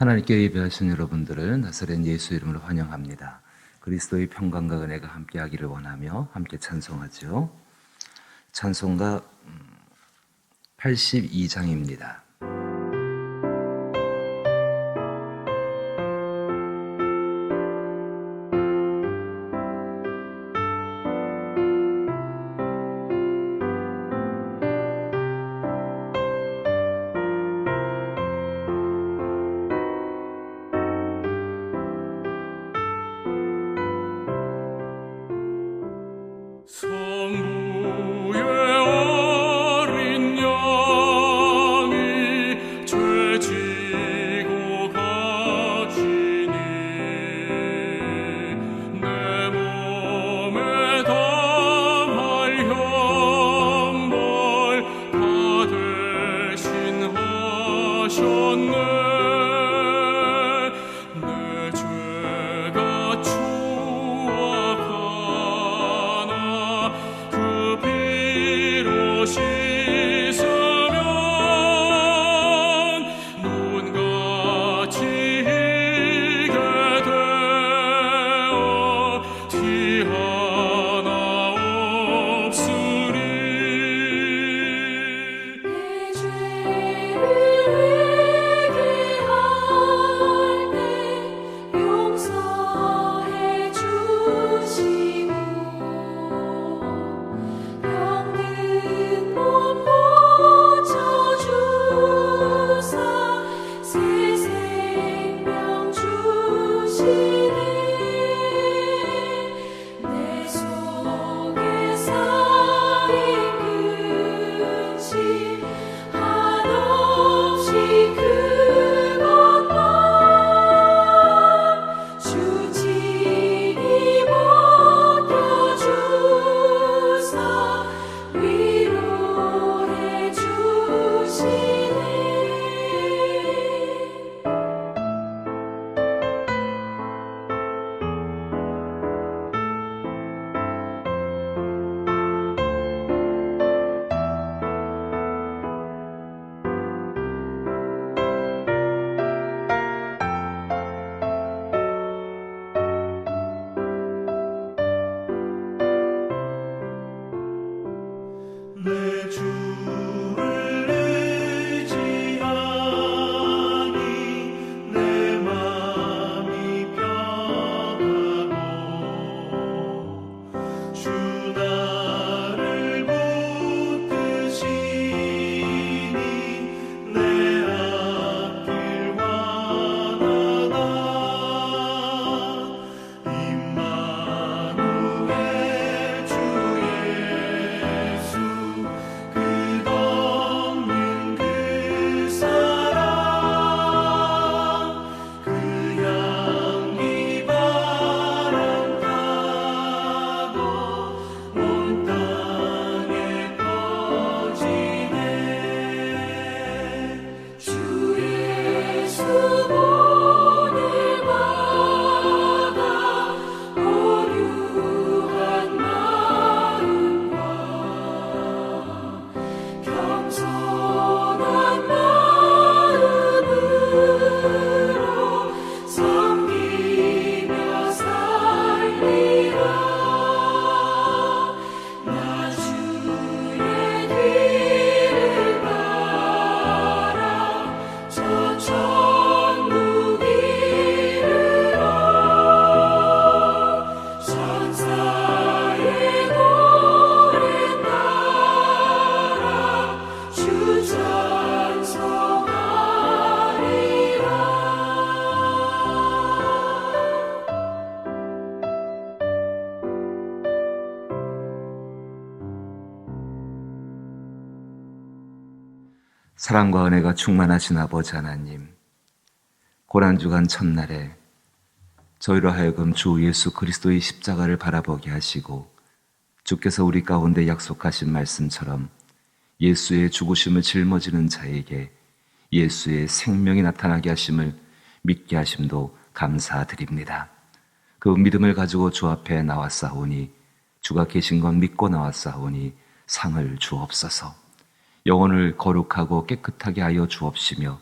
하나님께 예배하신 여러분들을 나사렛 예수 이름으로 환영합니다. 그리스도의 평강과 은혜가 함께하기를 원하며 함께 찬송하죠. 찬송가 82장입니다. 사랑과 은혜가 충만하신 아버지 하나님, 고난주간 첫날에 저희로 하여금 주 예수 그리스도의 십자가를 바라보게 하시고 주께서 우리 가운데 약속하신 말씀처럼 예수의 죽으심을 짊어지는 자에게 예수의 생명이 나타나게 하심을 믿게 하심도 감사드립니다. 그 믿음을 가지고 주 앞에 나왔사오니 주가 계신 건 믿고 나왔사오니 상을 주옵소서. 영혼을 거룩하고 깨끗하게 하여 주옵시며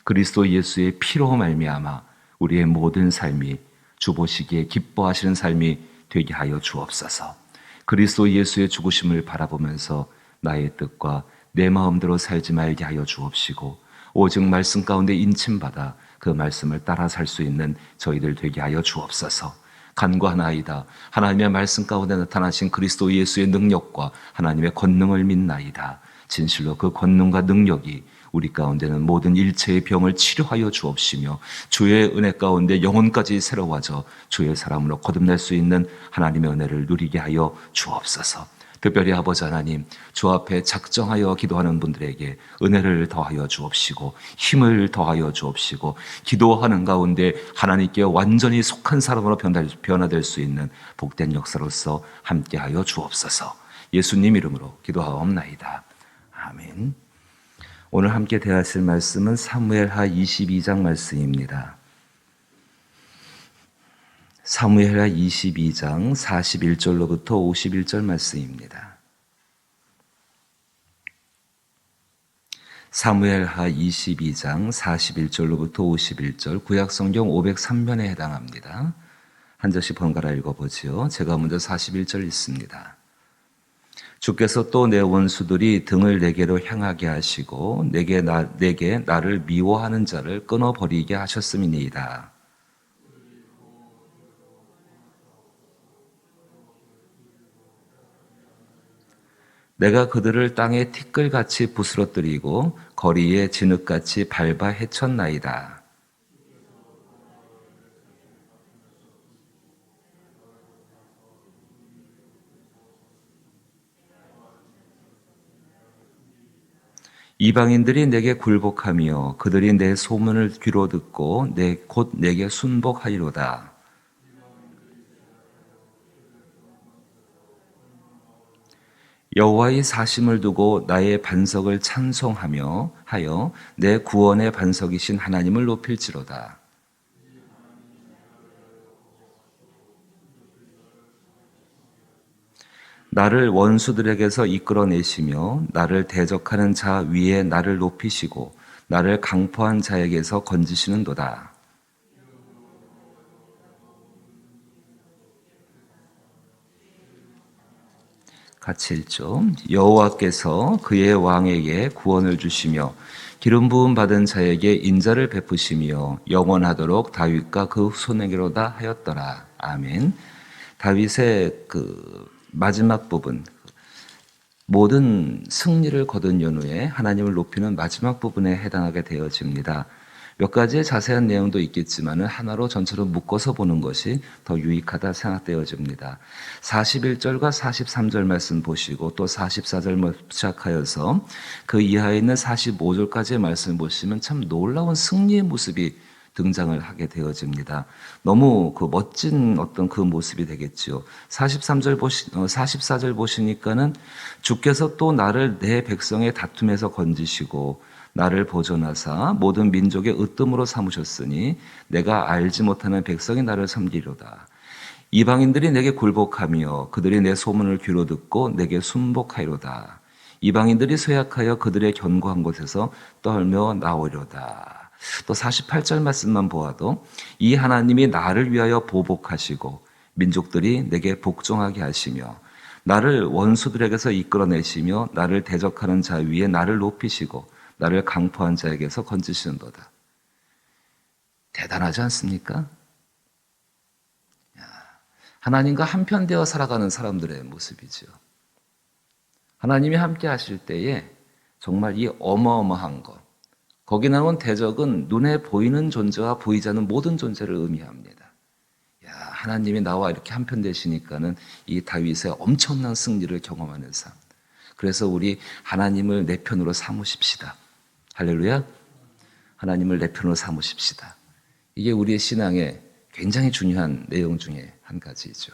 그리스도 예수의 피로 말미암아 우리의 모든 삶이 주 보시기에 기뻐하시는 삶이 되게 하여 주옵소서. 그리스도 예수의 죽으심을 바라보면서 나의 뜻과 내 마음대로 살지 말게 하여 주옵시고 오직 말씀 가운데 인침받아 그 말씀을 따라 살 수 있는 저희들 되게 하여 주옵소서. 간구하나이다. 하나님의 말씀 가운데 나타나신 그리스도 예수의 능력과 하나님의 권능을 믿나이다. 진실로 그 권능과 능력이 우리 가운데는 모든 일체의 병을 치료하여 주옵시며 주의 은혜 가운데 영혼까지 새로워져 주의 사람으로 거듭날 수 있는 하나님의 은혜를 누리게 하여 주옵소서. 특별히 아버지 하나님, 주 앞에 작정하여 기도하는 분들에게 은혜를 더하여 주옵시고 힘을 더하여 주옵시고 기도하는 가운데 하나님께 완전히 속한 사람으로 변화될 수 있는 복된 역사로서 함께하여 주옵소서. 예수님 이름으로 기도하옵나이다. 아멘. 오늘 함께 대하실 말씀은 사무엘하 22장 말씀입니다. 사무엘하 22장 41절로부터 51절 말씀입니다. 사무엘하 22장 41절로부터 51절 구약성경 503면에 해당합니다. 한 절씩 번갈아 읽어보지요. 제가 먼저 41절 읽습니다. 주께서 또 내 원수들이 등을 내게로 향하게 하시고 내게 나를 미워하는 자를 끊어버리게 하셨음이니이다. 내가 그들을 땅에 티끌같이 부스러뜨리고 거리에 진흙같이 밟아 헤쳤나이다. 이방인들이 내게 굴복하며 그들이 내 소문을 귀로 듣고 곧 내게 순복하리로다. 여호와의 사심을 두고 나의 반석을 찬송하며 하여 내 구원의 반석이신 하나님을 높일지로다. 나를 원수들에게서 이끌어내시며 나를 대적하는 자 위에 나를 높이시고 나를 강포한 자에게서 건지시는도다. 같이 읽죠. 여호와께서 그의 왕에게 구원을 주시며 기름 부음 받은 자에게 인자를 베푸시며 영원하도록 다윗과 그 후손에게로다 하였더라. 아멘. 다윗의 그 마지막 부분, 모든 승리를 거둔 연후에 하나님을 높이는 마지막 부분에 해당하게 되어집니다. 몇 가지의 자세한 내용도 있겠지만 하나로 전체로 묶어서 보는 것이 더 유익하다 생각되어집니다. 41절과 43절 말씀 보시고 또 44절 시작하여서 그 이하에 있는 45절까지의 말씀 보시면 참 놀라운 승리의 모습이 등장을 하게 되어집니다. 너무 그 멋진 어떤 그 모습이 되겠지요. 44절 보시니까는 주께서 또 나를 내 백성의 다툼에서 건지시고 나를 보존하사 모든 민족의 으뜸으로 삼으셨으니 내가 알지 못하는 백성이 나를 섬기로다. 이방인들이 내게 굴복하며 그들이 내 소문을 귀로 듣고 내게 순복하리로다. 이방인들이 쇠약하여 그들의 견고한 곳에서 떨며 나오려다. 또 48절 말씀만 보아도 이 하나님이 나를 위하여 보복하시고 민족들이 내게 복종하게 하시며 나를 원수들에게서 이끌어내시며 나를 대적하는 자 위에 나를 높이시고 나를 강포한 자에게서 건지시는도다. 대단하지 않습니까? 하나님과 한편되어 살아가는 사람들의 모습이죠. 하나님이 함께 하실 때에 정말 이 어마어마한 것, 거기 나온 대적은 눈에 보이는 존재와 보이지 않는 모든 존재를 의미합니다. 하나님이 나와 이렇게 한편 되시니까는 이 다윗의 엄청난 승리를 경험하는 삶. 그래서 우리 하나님을 내 편으로 삼으십시다. 할렐루야. 하나님을 내 편으로 삼으십시다. 이게 우리의 신앙의 굉장히 중요한 내용 중에 한 가지이죠.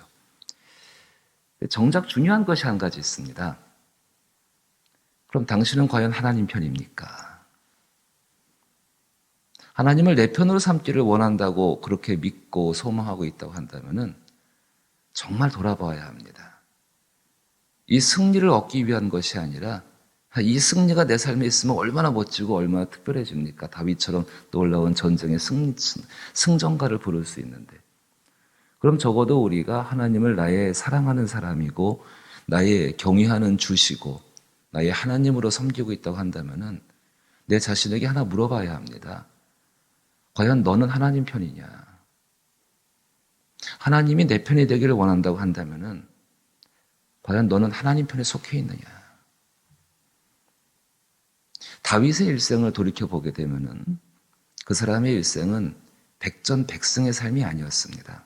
정작 중요한 것이 한 가지 있습니다. 그럼 당신은 과연 하나님 편입니까? 하나님을 내 편으로 삼기를 원한다고 그렇게 믿고 소망하고 있다고 한다면은 정말 돌아봐야 합니다. 이 승리를 얻기 위한 것이 아니라 이 승리가 내 삶에 있으면 얼마나 멋지고 얼마나 특별해집니까? 다윗처럼 떠올라온 전쟁의 승전가를 부를 수 있는데. 그럼 적어도 우리가 하나님을 나의 사랑하는 사람이고 나의 경외하는 주시고 나의 하나님으로 섬기고 있다고 한다면은 내 자신에게 하나 물어봐야 합니다. 과연 너는 하나님 편이냐? 하나님이 내 편이 되기를 원한다고 한다면은 과연 너는 하나님 편에 속해 있느냐? 다윗의 일생을 돌이켜보게 되면은 그 사람의 일생은 백전백승의 삶이 아니었습니다.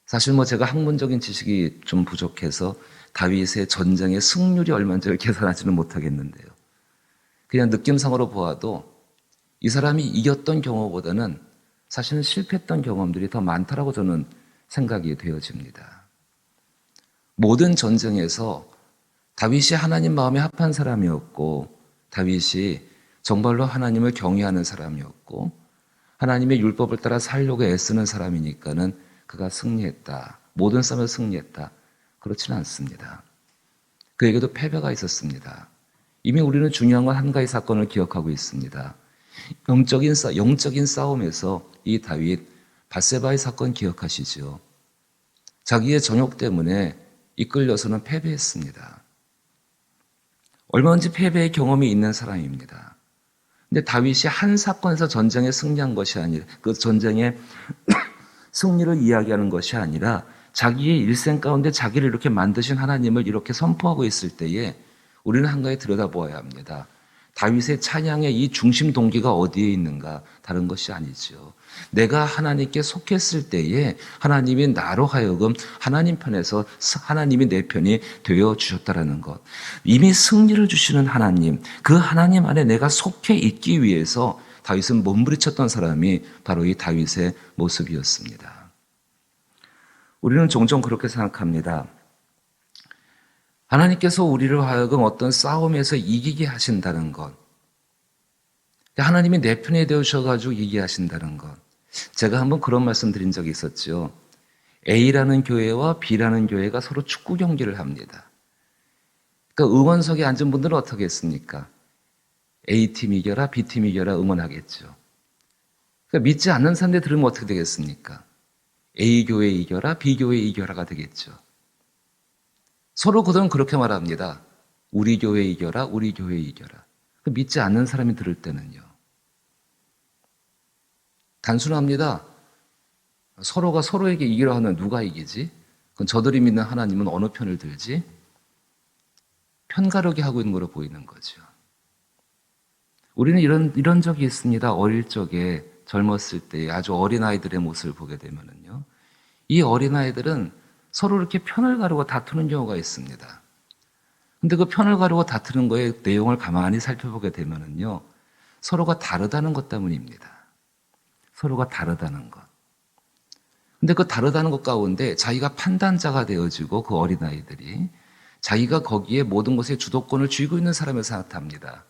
사실 제가 학문적인 지식이 좀 부족해서 다윗의 전쟁의 승률이 얼마인지를 계산하지는 못하겠는데요. 그냥 느낌상으로 보아도 이 사람이 이겼던 경우보다는 사실은 실패했던 경험들이 더 많다라고 저는 생각이 되어집니다. 모든 전쟁에서 다윗이 하나님 마음에 합한 사람이었고 다윗이 정말로 하나님을 경외하는 사람이었고 하나님의 율법을 따라 살려고 애쓰는 사람이니까는 그가 승리했다. 모든 싸움에서 승리했다. 그렇지는 않습니다. 그에게도 패배가 있었습니다. 이미 우리는 중요한 건 한 가지 사건을 기억하고 있습니다. 영적인 싸움에서 이 다윗 밧세바의 사건 기억하시죠? 자기의 정욕 때문에 이끌려서는 패배했습니다. 얼마든지 패배의 경험이 있는 사람입니다. 근데 다윗이 한 사건에서 전쟁에 승리한 것이 아니라 그 전쟁의 승리를 이야기하는 것이 아니라 자기의 일생 가운데 자기를 이렇게 만드신 하나님을 이렇게 선포하고 있을 때에 우리는 한 가지 들여다보아야 합니다. 다윗의 찬양의 이 중심 동기가 어디에 있는가? 다른 것이 아니죠. 내가 하나님께 속했을 때에 하나님이 나로 하여금 하나님 편에서 하나님이 내 편이 되어 주셨다라는 것. 이미 승리를 주시는 하나님, 그 하나님 안에 내가 속해 있기 위해서 다윗은 몸부리쳤던 사람이 바로 이 다윗의 모습이었습니다. 우리는 종종 그렇게 생각합니다. 하나님께서 우리를 하여금 어떤 싸움에서 이기게 하신다는 것. 하나님이 내 편이 되어주셔가지고 이기게 하신다는 것. 제가 한번 그런 말씀 드린 적이 있었죠. A라는 교회와 B라는 교회가 서로 축구 경기를 합니다. 그러니까 응원석에 앉은 분들은 어떻게 했습니까? A팀 이겨라, B팀 이겨라 응원하겠죠. 그러니까 믿지 않는 사람들 들으면 어떻게 되겠습니까? A 교회 이겨라, B 교회 이겨라가 되겠죠. 서로 그들은 그렇게 말합니다. 우리 교회 이겨라, 우리 교회 이겨라. 믿지 않는 사람이 들을 때는요. 단순합니다. 서로가 서로에게 이기려 하면 누가 이기지? 그럼 저들이 믿는 하나님은 어느 편을 들지? 편가르게 하고 있는 거로 보이는 거죠. 우리는 이런 적이 있습니다. 어릴 적에 젊었을 때 아주 어린아이들의 모습을 보게 되면요. 이 어린아이들은 서로 이렇게 편을 가르고 다투는 경우가 있습니다. 근데 그 편을 가르고 다투는 거의 내용을 가만히 살펴보게 되면요. 서로가 다르다는 것 때문입니다. 서로가 다르다는 것. 근데 그 다르다는 것 가운데 자기가 판단자가 되어지고 그 어린아이들이 자기가 거기에 모든 것의 주도권을 쥐고 있는 사람을 생각합니다.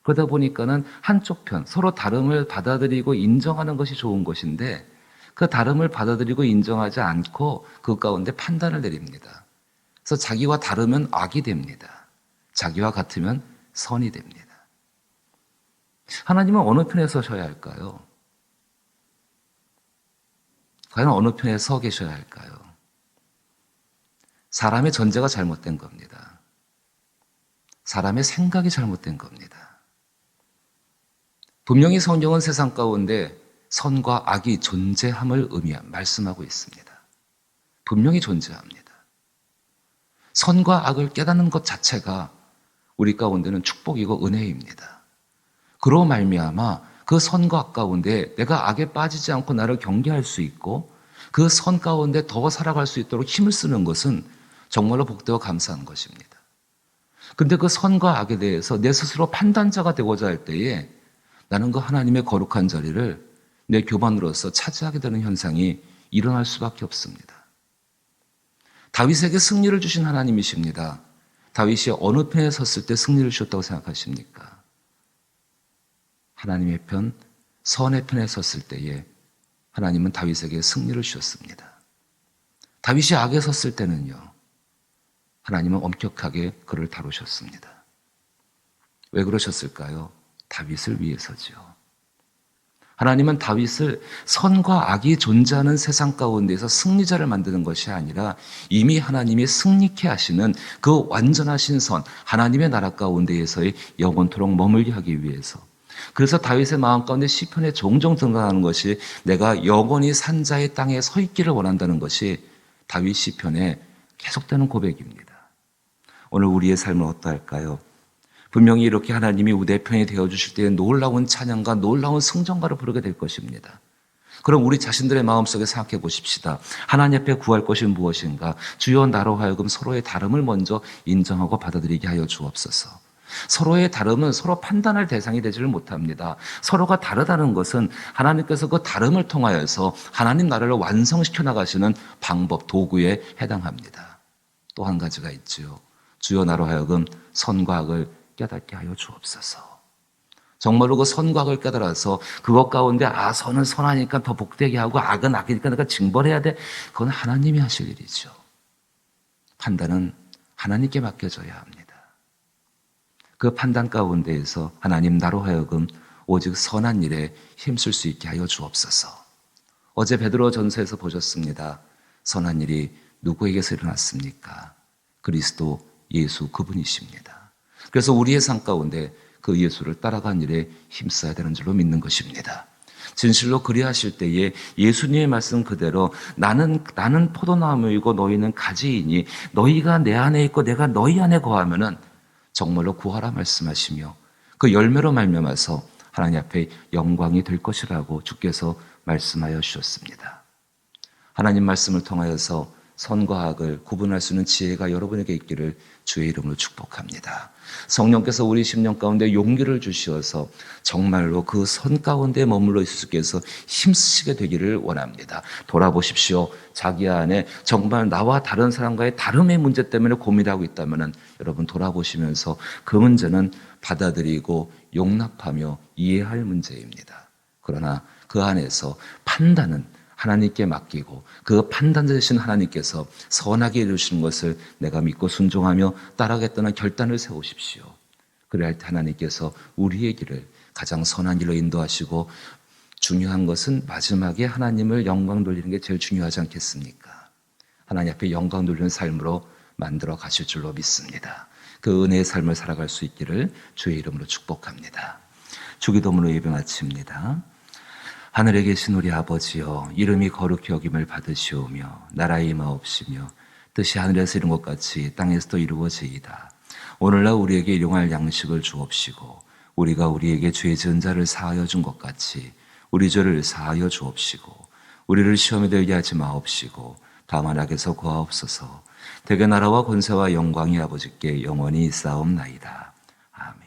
그러다 보니까는 한쪽 편, 서로 다름을 받아들이고 인정하는 것이 좋은 것인데 그 다름을 받아들이고 인정하지 않고 그 가운데 판단을 내립니다. 그래서 자기와 다르면 악이 됩니다. 자기와 같으면 선이 됩니다. 하나님은 어느 편에 서셔야 할까요? 과연 어느 편에 서 계셔야 할까요? 사람의 전제가 잘못된 겁니다. 사람의 생각이 잘못된 겁니다. 분명히 성경은 세상 가운데 선과 악이 존재함을 말씀하고 있습니다. 분명히 존재합니다. 선과 악을 깨닫는 것 자체가 우리 가운데는 축복이고 은혜입니다. 그로 말미암아 그 선과 악 가운데 내가 악에 빠지지 않고 나를 경계할 수 있고 그 선 가운데 더 살아갈 수 있도록 힘을 쓰는 것은 정말로 복되고 감사한 것입니다. 근데 그 선과 악에 대해서 내 스스로 판단자가 되고자 할 때에 나는 그 하나님의 거룩한 자리를 내 교만으로서 차지하게 되는 현상이 일어날 수밖에 없습니다. 다윗에게 승리를 주신 하나님이십니다. 다윗이 어느 편에 섰을 때 승리를 주셨다고 생각하십니까? 하나님의 편, 선의 편에 섰을 때에 하나님은 다윗에게 승리를 주셨습니다. 다윗이 악에 섰을 때는요. 하나님은 엄격하게 그를 다루셨습니다. 왜 그러셨을까요? 다윗을 위해서지요. 하나님은 다윗을 선과 악이 존재하는 세상 가운데서 승리자를 만드는 것이 아니라 이미 하나님이 승리케 하시는 그 완전하신 선, 하나님의 나라 가운데에서의 영원토록 머물게 하기 위해서. 그래서 다윗의 마음 가운데 시편에 종종 등장하는 것이 내가 영원히 산자의 땅에 서 있기를 원한다는 것이 다윗 시편에 계속되는 고백입니다. 오늘 우리의 삶은 어떠할까요? 분명히 이렇게 하나님이 우리 편이 되어주실 때에 놀라운 찬양과 놀라운 승전가를 부르게 될 것입니다. 그럼 우리 자신들의 마음속에 생각해 보십시다. 하나님 앞에 구할 것이 무엇인가? 주여 나로 하여금 서로의 다름을 먼저 인정하고 받아들이게 하여 주옵소서. 서로의 다름은 서로 판단할 대상이 되지를 못합니다. 서로가 다르다는 것은 하나님께서 그 다름을 통하여서 하나님 나라를 완성시켜 나가시는 방법, 도구에 해당합니다. 또 한 가지가 있지요. 주여 나로 하여금 선과 악을 깨닫게 하여 주옵소서. 정말로 그 선과 악을 깨달아서 그것 가운데 선은 선하니까 더 복되게 하고 악은 악이니까 내가 징벌해야 돼. 그건 하나님이 하실 일이죠. 판단은 하나님께 맡겨져야 합니다. 그 판단 가운데에서 하나님 나로 하여금 오직 선한 일에 힘쓸 수 있게 하여 주옵소서. 어제 베드로 전서에서 보셨습니다. 선한 일이 누구에게서 일어났습니까? 그리스도 예수 그분이십니다. 그래서 우리의 삶 가운데 그 예수를 따라간 일에 힘써야 되는 줄로 믿는 것입니다. 진실로 그리하실 때에 예수님의 말씀 그대로 나는 포도나무이고 너희는 가지이니 너희가 내 안에 있고 내가 너희 안에 거하면은 정말로 구하라 말씀하시며 그 열매로 말미암아서 하나님 앞에 영광이 될 것이라고 주께서 말씀하여 주셨습니다. 하나님 말씀을 통하여서 선과 악을 구분할 수 있는 지혜가 여러분에게 있기를 주의 이름으로 축복합니다. 성령께서 우리 심령 가운데 용기를 주시어서 정말로 그 선 가운데 머물러 있을 수 있게 해서 힘쓰시게 되기를 원합니다. 돌아보십시오. 자기 안에 정말 나와 다른 사람과의 다름의 문제 때문에 고민하고 있다면 여러분 돌아보시면서 그 문제는 받아들이고 용납하며 이해할 문제입니다. 그러나 그 안에서 판단은 하나님께 맡기고 그 판단자 되신 하나님께서 선하게 이루시는 것을 내가 믿고 순종하며 따라가겠다는 결단을 세우십시오. 그래야 할 때 하나님께서 우리의 길을 가장 선한 길로 인도하시고 중요한 것은 마지막에 하나님을 영광 돌리는 게 제일 중요하지 않겠습니까? 하나님 앞에 영광 돌리는 삶으로 만들어 가실 줄로 믿습니다. 그 은혜의 삶을 살아갈 수 있기를 주의 이름으로 축복합니다. 주기도문으로 예배 마칩니다. 하늘에 계신 우리 아버지여, 이름이 거룩히 여김을 받으시오며 나라의 임하옵시며 뜻이 하늘에서 이룬 것 같이 땅에서도 이루어지이다. 오늘날 우리에게 일용할 양식을 주옵시고 우리가 우리에게 죄 지은 자를 사하여 준 것 같이 우리 죄를 사하여 주옵시고 우리를 시험에 들게 하지 마옵시고 다만 악에서 구하옵소서. 대개 나라와 권세와 영광이 아버지께 영원히 있사옵나이다. 아멘.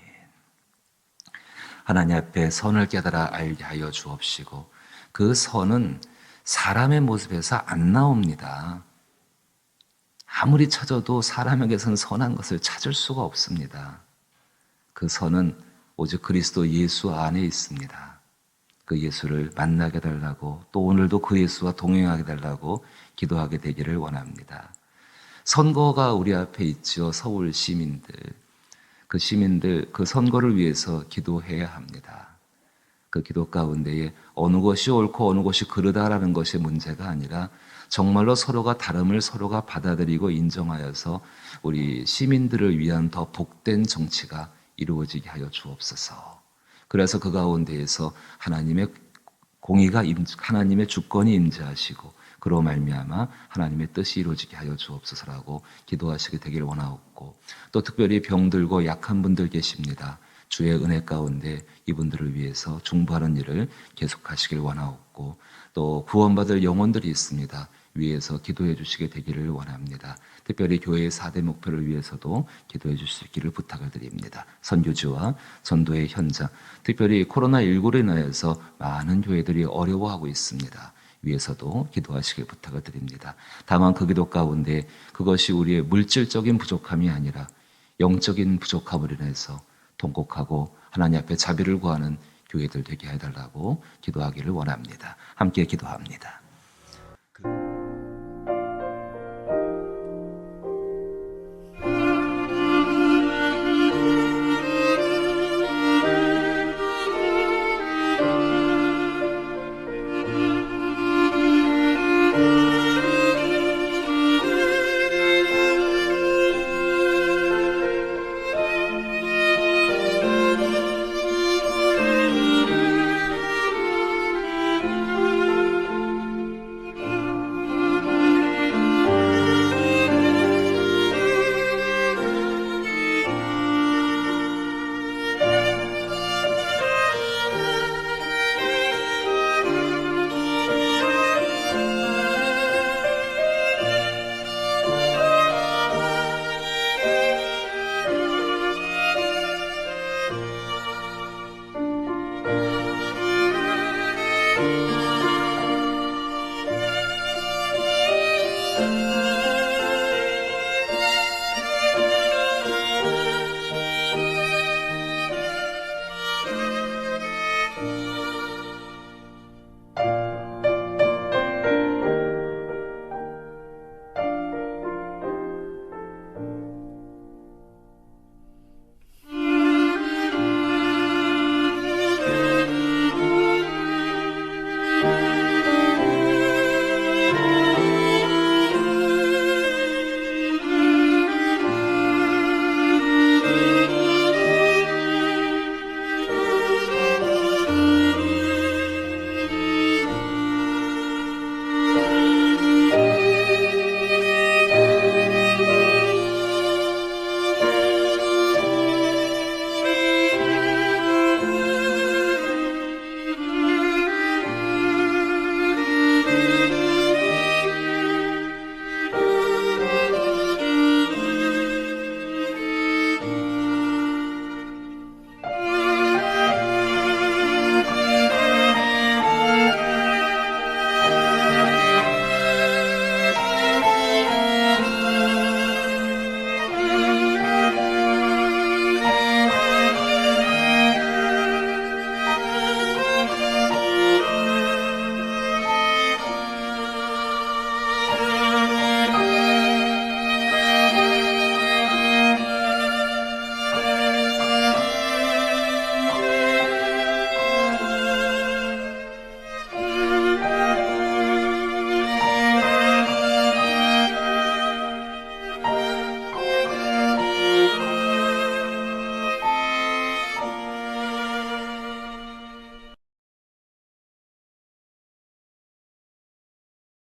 하나님 앞에 선을 깨달아 알게 하여 주옵시고 그 선은 사람의 모습에서 안 나옵니다. 아무리 찾아도 사람에게서는 선한 것을 찾을 수가 없습니다. 그 선은 오직 그리스도 예수 안에 있습니다. 그 예수를 만나게 달라고 또 오늘도 그 예수와 동행하게 달라고 기도하게 되기를 원합니다. 선거가 우리 앞에 있죠. 서울 시민들. 그 시민들 그 선거를 위해서 기도해야 합니다. 그 기도 가운데에 어느 것이 옳고 어느 것이 그르다라는 것이 문제가 아니라 정말로 서로가 다름을 서로가 받아들이고 인정하여서 우리 시민들을 위한 더 복된 정치가 이루어지게 하여 주옵소서. 그래서 그 가운데에서 하나님의 공의가 하나님의 주권이 임재하시고 그로 말미암아 하나님의 뜻이 이루어지게 하여 주옵소서라고 기도하시게 되기를 원하옵고 또 특별히 병들고 약한 분들 계십니다. 주의 은혜 가운데 이분들을 위해서 중보하는 일을 계속하시길 원하옵고 또 구원받을 영혼들이 있습니다. 위에서 기도해 주시게 되기를 원합니다. 특별히 교회의 4대 목표를 위해서도 기도해 주실 수 있기를 부탁을 드립니다. 선교지와 전도의 현장, 특별히 코로나19로 인하여서 많은 교회들이 어려워하고 있습니다. 위에서도 기도하시길 부탁을 드립니다. 다만 그 기도 가운데 그것이 우리의 물질적인 부족함이 아니라 영적인 부족함으로 인해서 통곡하고 하나님 앞에 자비를 구하는 교회들 되게 해달라고 기도하기를 원합니다. 함께 기도합니다.